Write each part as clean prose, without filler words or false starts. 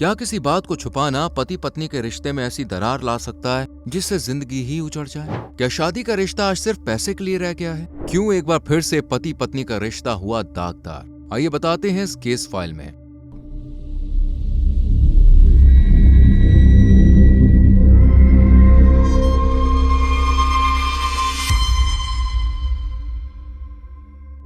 क्या किसी बात को छुपाना पति पत्नी के रिश्ते में ऐसी दरार ला सकता है जिससे जिंदगी ही उजड़ जाए? क्या शादी का रिश्ता आज सिर्फ पैसे के लिए रह गया है? क्यों एक बार फिर से पति पत्नी का रिश्ता हुआ दागदार? आइए बताते हैं इस केस फाइल में।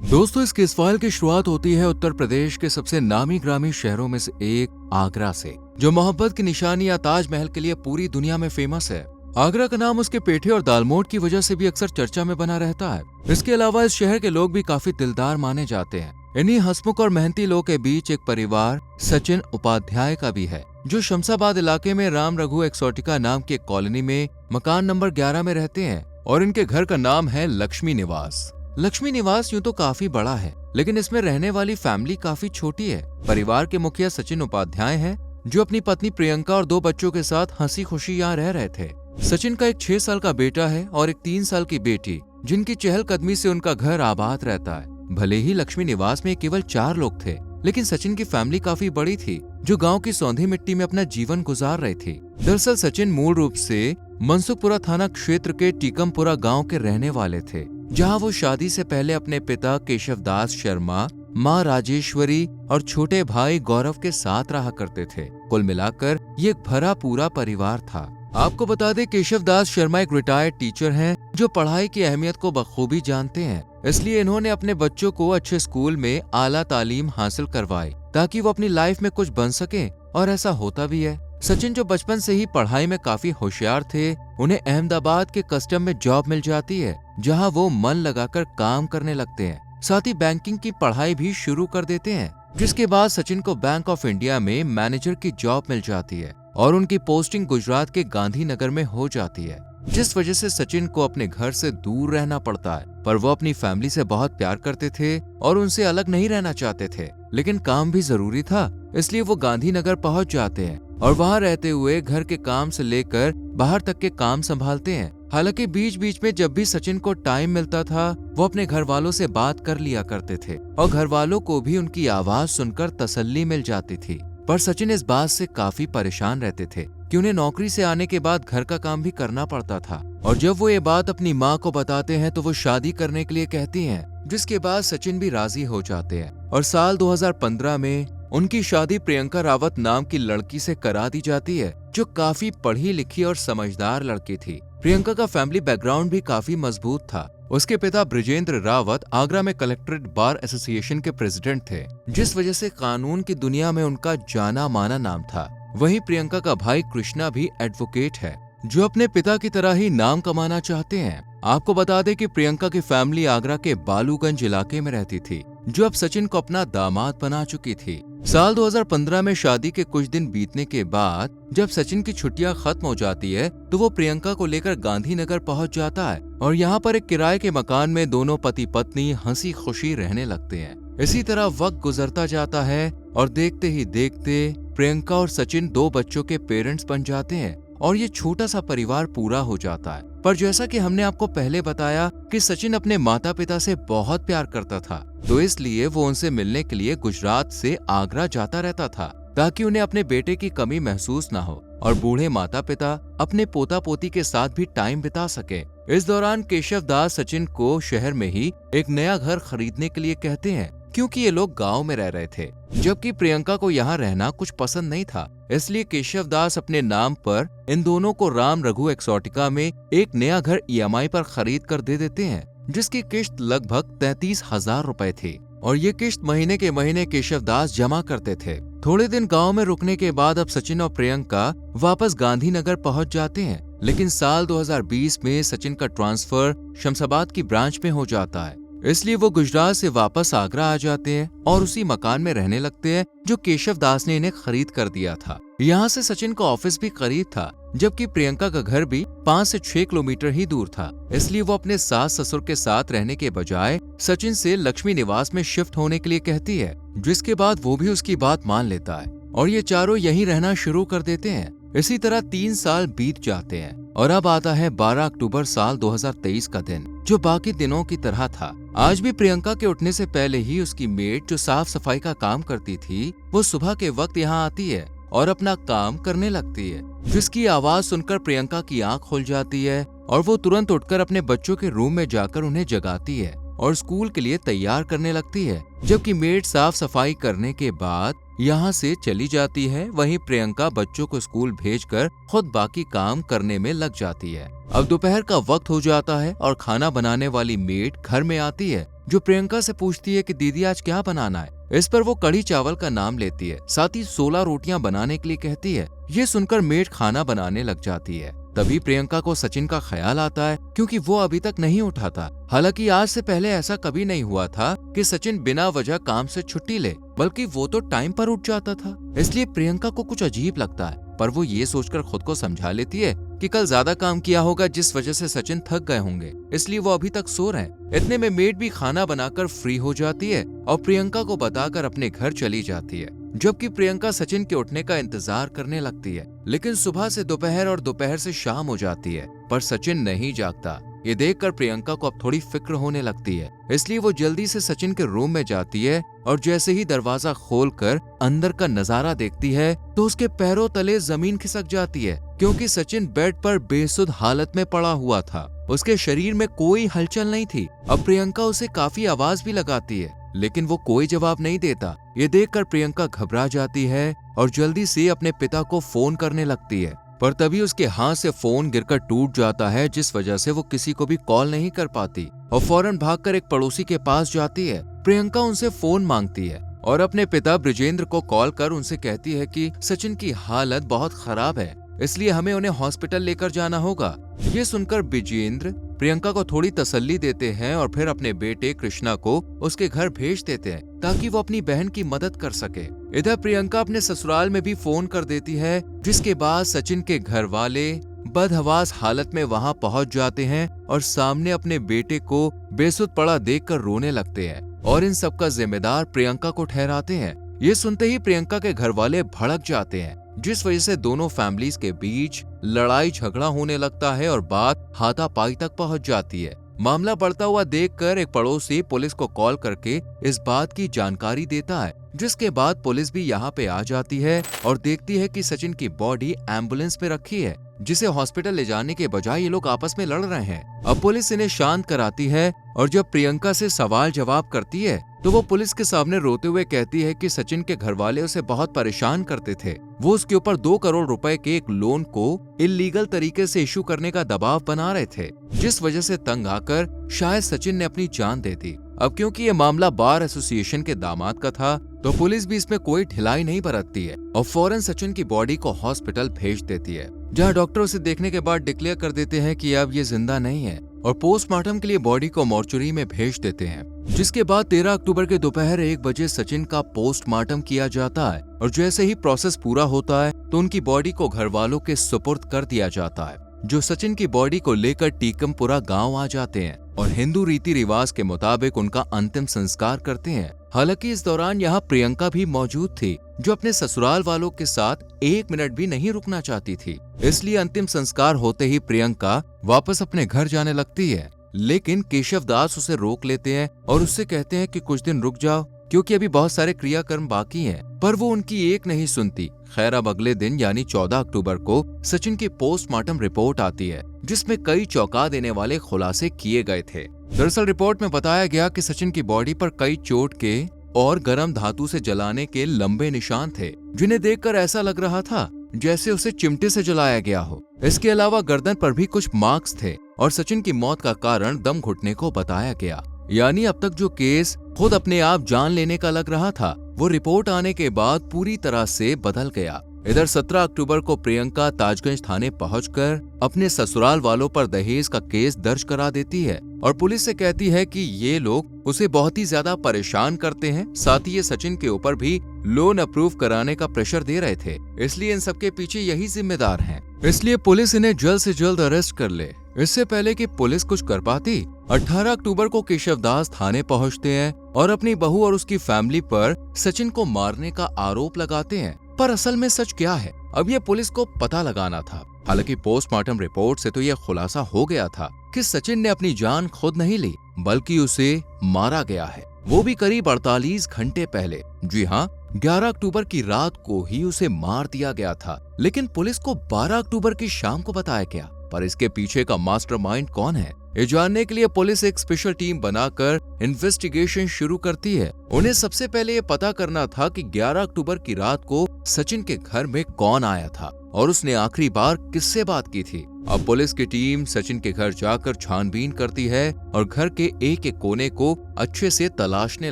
दोस्तों, इस केस फाइल की शुरुआत होती है उत्तर प्रदेश के सबसे नामी ग्रामी शहरों में से एक आगरा से, जो मोहब्बत की निशानी या ताजमहल के लिए पूरी दुनिया में फेमस है। आगरा का नाम उसके पेठे और दालमोट की वजह से भी अक्सर चर्चा में बना रहता है। इसके अलावा इस शहर के लोग भी काफी दिलदार माने जाते हैं। इन्हीं हंसमुख और मेहनती लोगों के बीच एक परिवार सचिन उपाध्याय का भी है, जो शमशाबाद इलाके में राम रघु एक्सोटिका नाम की एक कॉलोनी में मकान नंबर 11 में रहते हैं और इनके घर का नाम है लक्ष्मी निवास। लक्ष्मी निवास यूं तो काफी बड़ा है, लेकिन इसमें रहने वाली फैमिली काफी छोटी है। परिवार के मुखिया सचिन उपाध्याय हैं, जो अपनी पत्नी प्रियंका और 2 बच्चों के साथ हंसी खुशी यहाँ रह रहे थे। सचिन का एक 6 साल का बेटा है और एक 3 साल की बेटी, जिनकी चहलकदमी से उनका घर आबाद रहता है। भले ही लक्ष्मी निवास में केवल 4 लोग थे, लेकिन सचिन की फैमिली काफी बड़ी थी, जो गांव की सौंधी मिट्टी में अपना जीवन गुजार रही थी। दरअसल सचिन मूल रूप से मनसुखपुरा थाना क्षेत्र के टीकमपुरा गांव के रहने वाले थे, जहां वो शादी से पहले अपने पिता केशवदास शर्मा, मां राजेश्वरी और छोटे भाई गौरव के साथ रहा करते थे। कुल मिलाकर ये एक भरा पूरा परिवार था। आपको बता दें, केशवदास शर्मा एक रिटायर्ड टीचर हैं, जो पढ़ाई की अहमियत को बखूबी जानते हैं। इसलिए इन्होंने अपने बच्चों को अच्छे स्कूल में आला तालीम हासिल करवाई, ताकि वो अपनी लाइफ में कुछ बन सके, और ऐसा होता भी है। सचिन, जो बचपन से ही पढ़ाई में काफी होशियार थे, उन्हें अहमदाबाद के कस्टम में जॉब मिल जाती है, जहां वो मन लगाकर काम करने लगते हैं। साथ ही बैंकिंग की पढ़ाई भी शुरू कर देते हैं, जिसके बाद सचिन को बैंक ऑफ इंडिया में मैनेजर की जॉब मिल जाती है और उनकी पोस्टिंग गुजरात के गांधीनगर में हो जाती है, जिस वजह से सचिन को अपने घर से दूर रहना पड़ता है। पर वो अपनी फैमिली से बहुत प्यार करते थे और उनसे अलग नहीं रहना चाहते थे, लेकिन काम भी जरूरी था, इसलिए वो गांधीनगर पहुंच जाते हैं और वहां रहते हुए घर के काम से लेकर बाहर तक के काम संभालते हैं। हालांकि बीच बीच में जब भी सचिन को टाइम मिलता था, वो अपने घर वालों से बात कर लिया करते थे और घर वालों को भी उनकी आवाज सुनकर तसल्ली मिल जाती थी। पर सचिन इस बात से काफी परेशान रहते थे कि उन्हें नौकरी से आने के बाद घर का काम भी करना पड़ता था, और जब वो ये बात अपनी माँ को बताते हैं तो वो शादी करने के लिए कहती हैं, जिसके बाद सचिन भी राजी हो जाते हैं और साल 2015 में उनकी शादी प्रियंका रावत नाम की लड़की से करा दी जाती है, जो काफी पढ़ी लिखी और समझदार लड़की थी। प्रियंका का फैमिली बैकग्राउंड भी काफी मजबूत था। उसके पिता ब्रिजेंद्र रावत आगरा में कलेक्ट्रेट बार एसोसिएशन के प्रेसिडेंट थे, जिस वजह से कानून की दुनिया में उनका जाना माना नाम था। वहीं प्रियंका का भाई कृष्णा भी एडवोकेट है, जो अपने पिता की तरह ही नाम कमाना चाहते हैं। आपको बता दें कि प्रियंका की फैमिली आगरा के बालूगंज इलाके में रहती थी, जो अब सचिन को अपना दामाद बना चुकी थी। साल 2015 में शादी के कुछ दिन बीतने के बाद जब सचिन की छुट्टियां खत्म हो जाती है, तो वो प्रियंका को लेकर गांधीनगर पहुंच जाता है और यहाँ पर एक किराए के मकान में दोनों पति पत्नी हंसी खुशी रहने लगते हैं। इसी तरह वक्त गुजरता जाता है और देखते ही देखते प्रियंका और सचिन 2 बच्चों के पेरेंट्स बन जाते हैं और ये छोटा सा परिवार पूरा हो जाता है। पर जैसा कि हमने आपको पहले बताया कि सचिन अपने माता पिता से बहुत प्यार करता था, तो इसलिए वो उनसे मिलने के लिए गुजरात से आगरा जाता रहता था, ताकि उन्हें अपने बेटे की कमी महसूस ना हो और बूढ़े माता पिता अपने पोता पोती के साथ भी टाइम बिता सके। इस दौरान केशवदास सचिन को शहर में ही एक नया घर खरीदने के लिए कहते हैं, क्योंकि ये लोग गांव में रह रहे थे, जबकि प्रियंका को यहाँ रहना कुछ पसंद नहीं था। इसलिए केशवदास अपने नाम पर इन दोनों को राम रघु एक्सोटिका में एक नया घर EMI पर खरीद कर दे देते हैं, जिसकी किश्त लगभग 33,000 रुपए थी और ये किश्त महीने के महीने केशवदास जमा करते थे। थोड़े दिन गांव में रुकने के बाद अब सचिन और प्रियंका वापस गांधीनगर पहुंच जाते हैं, लेकिन साल 2020 में सचिन का ट्रांसफर शमशाबाद की ब्रांच में हो जाता है, इसलिए वो गुजरात से वापस आगरा आ जाते हैं और उसी मकान में रहने लगते हैं जो केशवदास ने इन्हें खरीद कर दिया था। यहाँ से सचिन का ऑफिस भी करीब था, जबकि प्रियंका का घर भी 5 से 6 किलोमीटर ही दूर था। इसलिए वो अपने सास ससुर के साथ रहने के बजाय सचिन से लक्ष्मी निवास में शिफ्ट होने के लिए कहती है, जिसके बाद वो भी उसकी बात मान लेता है और ये चारों यहीं रहना शुरू कर देते हैं। इसी तरह 3 साल बीत जाते हैं और अब आता है 12 अक्टूबर साल 2023 का दिन, जो बाकी दिनों की तरह था। आज भी प्रियंका के उठने से पहले ही उसकी मेड, जो साफ सफाई का काम करती थी, वो सुबह के वक्त यहाँ आती है और अपना काम करने लगती है, जिसकी आवाज सुनकर प्रियंका की आंख खुल जाती है और वो तुरंत उठकर अपने बच्चों के रूम में जाकर उन्हें जगाती है और स्कूल के लिए तैयार करने लगती है। जबकि मेड साफ सफाई करने के बाद यहाँ से चली जाती है, वहीं प्रियंका बच्चों को स्कूल भेजकर खुद बाकी काम करने में लग जाती है। अब दोपहर का वक्त हो जाता है और खाना बनाने वाली मेड घर में आती है, जो प्रियंका से पूछती है कि दीदी आज क्या बनाना है। इस पर वो कढ़ी चावल का नाम लेती है, साथ ही 16 रोटियां बनाने के लिए कहती है। ये सुनकर मेड खाना बनाने लग जाती है। तभी प्रियंका को सचिन का ख्याल आता है, क्योंकि वो अभी तक नहीं उठा था। हालांकि आज से पहले ऐसा कभी नहीं हुआ था कि सचिन बिना वजह काम से छुट्टी ले, बल्कि वो तो टाइम पर उठ जाता था। इसलिए प्रियंका को कुछ अजीब लगता है, पर वो ये सोचकर खुद को समझा लेती है कि कल ज्यादा काम किया होगा, जिस वजह से सचिन थक गए होंगे, इसलिए वो अभी तक सो रहे हैं। इतने में मेड भी खाना बनाकर फ्री हो जाती है और प्रियंका को बताकर अपने घर चली जाती है। जबकि प्रियंका सचिन के उठने का इंतजार करने लगती है, लेकिन सुबह से दोपहर और दोपहर से शाम हो जाती है, पर सचिन नहीं जागता। ये देखकर प्रियंका को अब थोड़ी फिक्र होने लगती है, इसलिए वो जल्दी से सचिन के रूम में जाती है और जैसे ही दरवाजा खोलकर अंदर का नजारा देखती है तो उसके पैरों तले जमीन खिसक जाती है, क्योंकि सचिन बेड पर बेसुध हालत में पड़ा हुआ था। उसके शरीर में कोई हलचल नहीं थी। अब प्रियंका उसे काफी आवाज भी लगाती है, लेकिन वो कोई जवाब नहीं देता। ये देखकर प्रियंका घबरा जाती है और जल्दी से अपने पिता को फोन करने लगती है, पर तभी उसके हाथ से फोन गिरकर टूट जाता है, जिस वजह से वो किसी को भी कॉल नहीं कर पाती और फौरन भागकर एक पड़ोसी के पास जाती है। प्रियंका उनसे फोन मांगती है और अपने पिता ब्रिजेंद्र को कॉल कर उनसे कहती है कि सचिन की हालत बहुत खराब है, इसलिए हमें उन्हें हॉस्पिटल लेकर जाना होगा। ये सुनकर ब्रिजेंद्र प्रियंका को थोड़ी तसल्ली देते हैं और फिर अपने बेटे कृष्णा को उसके घर भेज देते हैं, ताकि वो अपनी बहन की मदद कर सके। इधर प्रियंका अपने ससुराल में भी फोन कर देती है, जिसके बाद सचिन के घर वाले बदहवास हालत में वहां पहुंच जाते हैं और सामने अपने बेटे को बेसुध पड़ा देखकर रोने लगते हैं और इन सब का जिम्मेदार प्रियंका को ठहराते हैं। ये सुनते ही प्रियंका के घर वाले भड़क जाते हैं, जिस वजह से दोनों फैमिलीज के बीच लड़ाई झगड़ा होने लगता है और बात हाथापाई तक पहुंच जाती है। मामला बढ़ता हुआ देखकर एक पड़ोसी पुलिस को कॉल करके इस बात की जानकारी देता है, जिसके बाद पुलिस भी यहाँ पे आ जाती है और देखती है कि सचिन की बॉडी एम्बुलेंस में रखी है, जिसे हॉस्पिटल ले जाने के बजाय ये लोग आपस में लड़ रहे हैं। अब पुलिस इन्हें शांत कराती है और जब प्रियंका से सवाल जवाब करती है तो वो पुलिस के सामने रोते हुए कहती है कि सचिन के घर वाले उसे बहुत परेशान करते थे। वो उसके ऊपर 2 करोड़ रुपए के एक लोन को इल्लीगल तरीके से इशू करने का दबाव बना रहे थे, जिस वजह से तंग आकर शायद सचिन ने अपनी जान दे दी। अब क्योंकि ये मामला बार एसोसिएशन के दामाद का था, तो पुलिस भी इसमें कोई ढिलाई नहीं बरतती है और फौरन सचिन की बॉडी को हॉस्पिटल भेज देती है, जहां डॉक्टर उसे देखने के बाद डिक्लेयर कर देते हैं कि अब ये जिंदा नहीं है और पोस्टमार्टम के लिए बॉडी को मॉर्चुरी में भेज देते हैं। जिसके बाद 13 अक्टूबर के दोपहर 1 बजे सचिन का पोस्टमार्टम किया जाता है और जैसे ही प्रोसेस पूरा होता है तो उनकी बॉडी को घर वालों के सुपुर्द कर दिया जाता है, जो सचिन की बॉडी को लेकर टीकमपुरा गांव आ जाते हैं और हिंदू रीति रिवाज के मुताबिक उनका अंतिम संस्कार करते हैं। हालांकि इस दौरान यहाँ प्रियंका भी मौजूद थी, जो अपने ससुराल वालों के साथ 1 मिनट भी नहीं रुकना चाहती थी। इसलिए अंतिम संस्कार होते ही प्रियंका वापस अपने घर जाने लगती है, लेकिन केशव दास उसे रोक लेते हैं और उससे कहते हैं कि कुछ दिन रुक जाओ, क्योंकि अभी बहुत सारे क्रियाकर्म बाकी हैं। पर वो उनकी एक नहीं सुनती। खैर, अब अगले दिन यानी 14 अक्टूबर को सचिन की पोस्टमार्टम रिपोर्ट आती है, जिसमें कई चौंका देने वाले खुलासे किए गए थे। दरअसल रिपोर्ट में बताया गया कि सचिन की बॉडी पर कई चोट के और गर्म धातु से जलाने के लंबे निशान थे, जिन्हें देखकर ऐसा लग रहा था जैसे उसे चिमटे से जलाया गया हो। इसके अलावा गर्दन पर भी कुछ मार्क्स थे और सचिन की मौत का कारण दम घुटने को बताया गया। यानी अब तक जो केस खुद अपने आप जान लेने का लग रहा था, वो रिपोर्ट आने के बाद पूरी तरह से बदल गया। इधर 17 अक्टूबर को प्रियंका ताजगंज थाने पहुंचकर अपने ससुराल वालों पर दहेज का केस दर्ज करा देती है और पुलिस से कहती है कि ये लोग उसे बहुत ही ज्यादा परेशान करते हैं, साथ ही ये सचिन के ऊपर भी लोन अप्रूव कराने का प्रेशर दे रहे थे, इसलिए इन सबके पीछे यही जिम्मेदार हैं। इसलिए पुलिस इन्हें जल्द से जल्द अरेस्ट कर ले। इससे पहले कि पुलिस कुछ कर पाती, 18 अक्टूबर को केशव दास थाने पहुंचते हैं और अपनी बहू और उसकी फैमिली पर सचिन को मारने का आरोप लगाते हैं। पर असल में सच क्या है, अब ये पुलिस को पता लगाना था। हालांकि पोस्टमार्टम रिपोर्ट से तो यह खुलासा हो गया था कि सचिन ने अपनी जान खुद नहीं ली, बल्कि उसे मारा गया है। वो भी करीब 48 घंटे पहले। जी हाँ, 11 अक्टूबर की रात को ही उसे मार दिया गया था। लेकिन पुलिस को 12 अक्टूबर की शाम को बताया गया। पर इसके पीछे का मास्टरमाइंड कौन है, ये जानने के लिए पुलिस एक स्पेशल टीम बनाकर इन्वेस्टिगेशन शुरू करती है। उन्हें सबसे पहले ये पता करना था कि 11 अक्टूबर की रात को सचिन के घर में कौन आया था और उसने आखिरी बार किससे बात की थी। अब पुलिस की टीम सचिन के घर जाकर छानबीन करती है और घर के एक एक कोने को अच्छे से तलाशने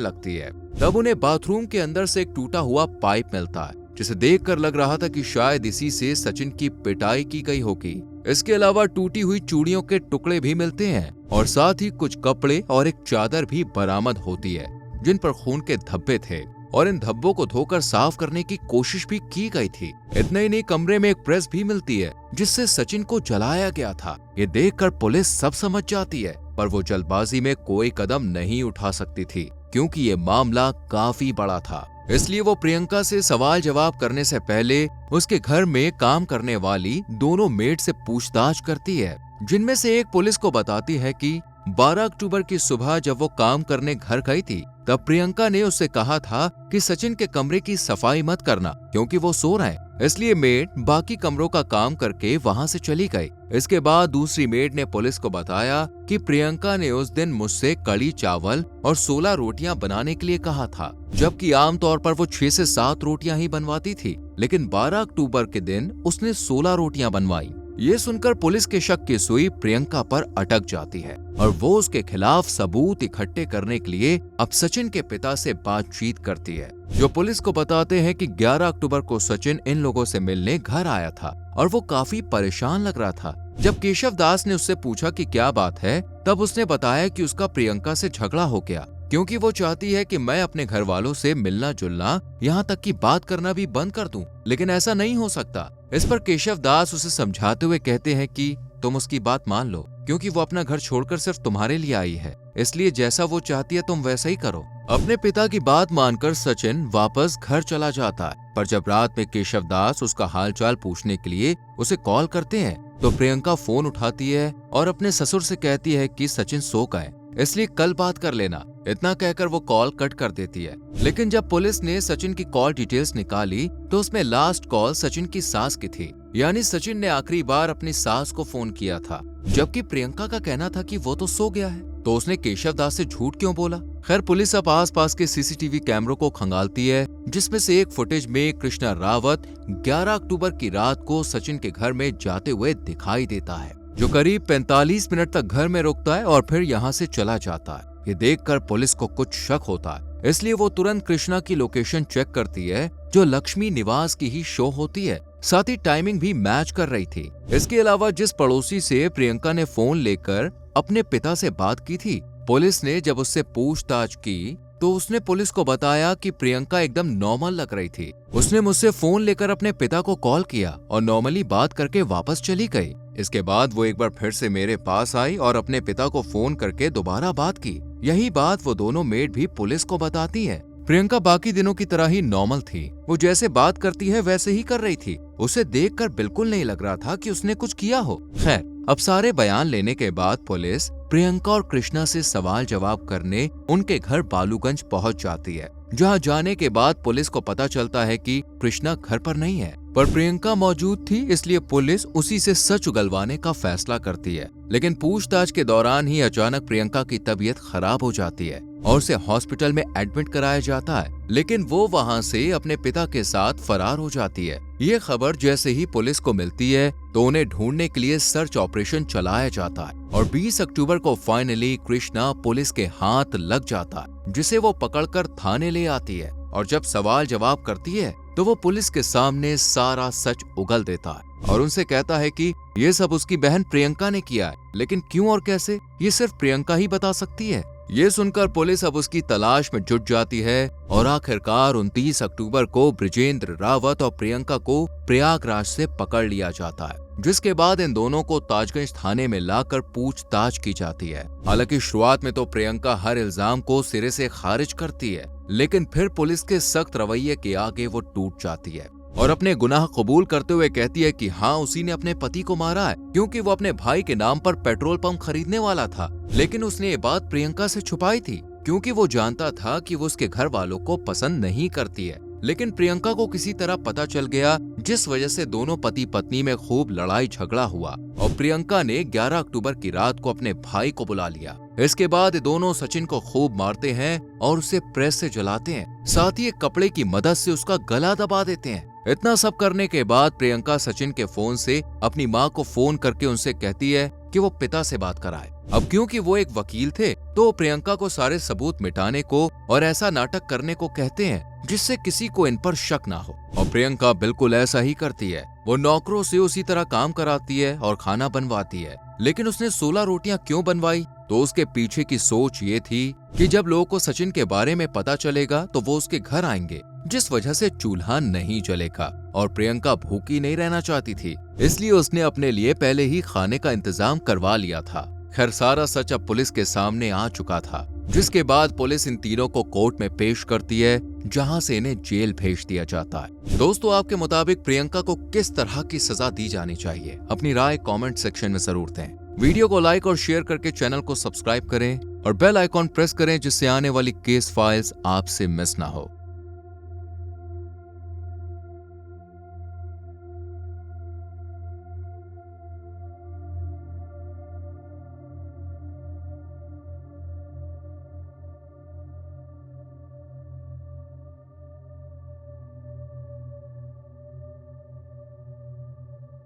लगती है। तब उन्हें बाथरूम के अंदर से एक टूटा हुआ पाइप मिलता है, जिसे देखकर लग रहा था कि शायद इसी से सचिन की पिटाई की गई होगी। इसके अलावा टूटी हुई चूड़ियों के टुकड़े भी मिलते हैं और साथ ही कुछ कपड़े और एक चादर भी बरामद होती है, जिन पर खून के धब्बे थे और इन धब्बों को धोकर साफ करने की कोशिश भी की गई थी। इतना ही नहीं, कमरे में एक प्रेस भी मिलती है जिससे सचिन को जलाया गया था। ये देखकर पुलिस सब समझ जाती है, पर वो जल्दबाजी में कोई कदम नहीं उठा सकती थी क्योंकि ये मामला काफी बड़ा था। इसलिए वो प्रियंका से सवाल जवाब करने से पहले उसके घर में काम करने वाली दोनों मेड से पूछताछ करती है, जिनमें से एक पुलिस को बताती है कि 12 अक्टूबर की सुबह जब वो काम करने घर गई थी, तब प्रियंका ने उससे कहा था कि सचिन के कमरे की सफाई मत करना क्योंकि वो सो रहे हैं। इसलिए मेड बाकी कमरों का काम करके वहां से चली गई। इसके बाद दूसरी मेड ने पुलिस को बताया कि प्रियंका ने उस दिन मुझसे कड़ी चावल और 16 रोटियां बनाने के लिए कहा था, जबकि आमतौर पर वो 6 से 7 रोटियां ही बनवाती थी। लेकिन 12 अक्टूबर के दिन उसने 16 रोटियां बनवाई। ये सुनकर पुलिस के शक की सुई प्रियंका पर अटक जाती है और वो उसके खिलाफ सबूत इकट्ठे करने के लिए अब सचिन के पिता से बातचीत करती है, जो पुलिस को बताते हैं कि 11 अक्टूबर को सचिन इन लोगों से मिलने घर आया था और वो काफी परेशान लग रहा था। जब केशव दास ने उससे पूछा कि क्या बात है, तब उसने बताया कि उसका प्रियंका से झगड़ा हो गया क्योंकि वो चाहती है कि मैं अपने घर वालों से मिलना जुलना, यहाँ तक कि बात करना भी बंद कर दूं, लेकिन ऐसा नहीं हो सकता। इस पर केशव दास उसे समझाते हुए कहते हैं कि तुम उसकी बात मान लो क्योंकि वो अपना घर छोड़कर सिर्फ तुम्हारे लिए आई है, इसलिए जैसा वो चाहती है तुम वैसा ही करो। अपने पिता की बात मानकर सचिन वापस घर चला जाता है, पर जब रात में केशव दास उसका हालचाल पूछने के लिए उसे कॉल करते हैं तो प्रियंका फोन उठाती है और अपने ससुर से कहती है कि सचिन सो गए, इसलिए कल बात कर लेना। इतना कहकर वो कॉल कट कर देती है। लेकिन जब पुलिस ने सचिन की कॉल डिटेल्स निकाली तो उसमें लास्ट कॉल सचिन की सास की थी, यानी सचिन ने आखिरी बार अपनी सास को फोन किया था, जबकि प्रियंका का कहना था कि वो तो सो गया है। तो उसने केशव दास से झूठ क्यों बोला? खैर, पुलिस अब आसपास के सीसीटीवी कैमरों को खंगालती है, जिसमें से एक फुटेज में कृष्णा रावत 11 अक्टूबर की रात को सचिन के घर में जाते हुए दिखाई देता है, जो करीब 45 मिनट तक घर में रुकता है और फिर यहाँ से चला जाता है। ये देखकर पुलिस को कुछ शक होता है, इसलिए वो तुरंत कृष्णा की लोकेशन चेक करती है, जो लक्ष्मी निवास की ही शो होती है। साथ ही टाइमिंग भी मैच कर रही थी। इसके अलावा जिस पड़ोसी से प्रियंका ने फोन लेकर अपने पिता से बात की थी, पुलिस ने जब उससे पूछताछ की तो उसने पुलिस को बताया कि प्रियंका एकदम नॉर्मल लग रही थी। उसने मुझसे फोन लेकर अपने पिता को कॉल किया और नॉर्मली बात करके वापस चली गई। इसके बाद वो एक बार फिर से मेरे पास आई और अपने पिता को फोन करके दोबारा बात की। यही बात वो दोनों मेड भी पुलिस को बताती है। प्रियंका बाकी दिनों की तरह ही नॉर्मल थी। वो जैसे बात करती है वैसे ही कर रही थी। उसे देखकर बिल्कुल नहीं लग रहा था कि उसने कुछ किया हो। खैर, अब सारे बयान लेने के बाद पुलिस प्रियंका और कृष्णा से सवाल जवाब करने उनके घर बालूगंज पहुंच जाती है, जहां जाने के बाद पुलिस को पता चलता है कि कृष्णा घर पर नहीं है, पर प्रियंका मौजूद थी, इसलिए पुलिस उसी से सच उगलवाने का फैसला करती है। लेकिन पूछताछ के दौरान ही अचानक प्रियंका की तबीयत खराब हो जाती है और उसे हॉस्पिटल में एडमिट कराया जाता है, लेकिन वो वहां से अपने पिता के साथ फरार हो जाती है। ये खबर जैसे ही पुलिस को मिलती है तो उन्हें ढूंढने के लिए सर्च ऑपरेशन चलाया जाता है और 20 अक्टूबर को फाइनली कृष्णा पुलिस के हाथ लग जाता है, जिसे वो पकड़कर थाने ले आती है और जब सवाल जवाब करती है तो वो पुलिस के सामने सारा सच उगल देता है और उनसे कहता है कि ये सब उसकी बहन प्रियंका ने किया है, लेकिन क्यों और कैसे ये सिर्फ प्रियंका ही बता सकती है। ये सुनकर पुलिस अब उसकी तलाश में जुट जाती है और आखिरकार 29 अक्टूबर को ब्रिजेंद्र रावत और प्रियंका को प्रयागराज से पकड़ लिया जाता है, जिसके बाद इन दोनों को ताजगंज थाने में लाकर पूछताछ की जाती है। हालांकि शुरुआत में तो प्रियंका हर इल्जाम को सिरे से खारिज करती है, लेकिन फिर पुलिस के सख्त रवैये के आगे वो टूट जाती है और अपने गुनाह कबूल करते हुए कहती है कि हाँ, उसी ने अपने पति को मारा है क्योंकि वो अपने भाई के नाम पर पेट्रोल पंप खरीदने वाला था, लेकिन उसने ये बात प्रियंका से छुपाई थी। क्योंकि वो जानता था कि वो उसके घर वालों को पसंद नहीं करती है। लेकिन प्रियंका को किसी तरह पता चल गया, जिस वजह से दोनों पति पत्नी में खूब लड़ाई झगड़ा हुआ और प्रियंका ने 11 अक्टूबर की रात को अपने भाई को बुला लिया। इसके बाद दोनों सचिन को खूब मारते हैं और उसे प्रेस से जलाते हैं। साथ ही एक कपड़े की मदद से उसका गला दबा देते हैं। इतना सब करने के बाद प्रियंका सचिन के फोन से अपनी माँ को फोन करके उनसे कहती है कि वो पिता से बात कराए। अब क्योंकि वो एक वकील थे तो प्रियंका को सारे सबूत मिटाने को और ऐसा नाटक करने को कहते हैं जिससे किसी को इन पर शक ना हो। और प्रियंका बिल्कुल ऐसा ही करती है। वो नौकरों से उसी तरह काम कराती है और खाना बनवाती है। लेकिन उसने 16 रोटियां क्यों बनवाई, तो उसके पीछे की सोच ये थी कि जब लोगों को सचिन के बारे में पता चलेगा तो वो उसके घर आएंगे, जिस वजह से चूल्हा नहीं जलेगा। और प्रियंका भूखी नहीं रहना चाहती थी, इसलिए उसने अपने लिए पहले ही खाने का इंतजाम करवा लिया था। खैर सारा सच अब पुलिस के सामने आ चुका था, जिसके बाद पुलिस इन तीनों को कोर्ट में पेश करती है, जहां से इन्हें जेल भेज दिया जाता है। दोस्तों, आपके मुताबिक प्रियंका को किस तरह की सजा दी जानी चाहिए? अपनी राय कमेंट सेक्शन में जरूर दें। वीडियो को लाइक और शेयर करके चैनल को सब्सक्राइब करें और बेल आइकॉन प्रेस करें, जिससे आने वाली केस फाइल्स आपसे मिस ना हो।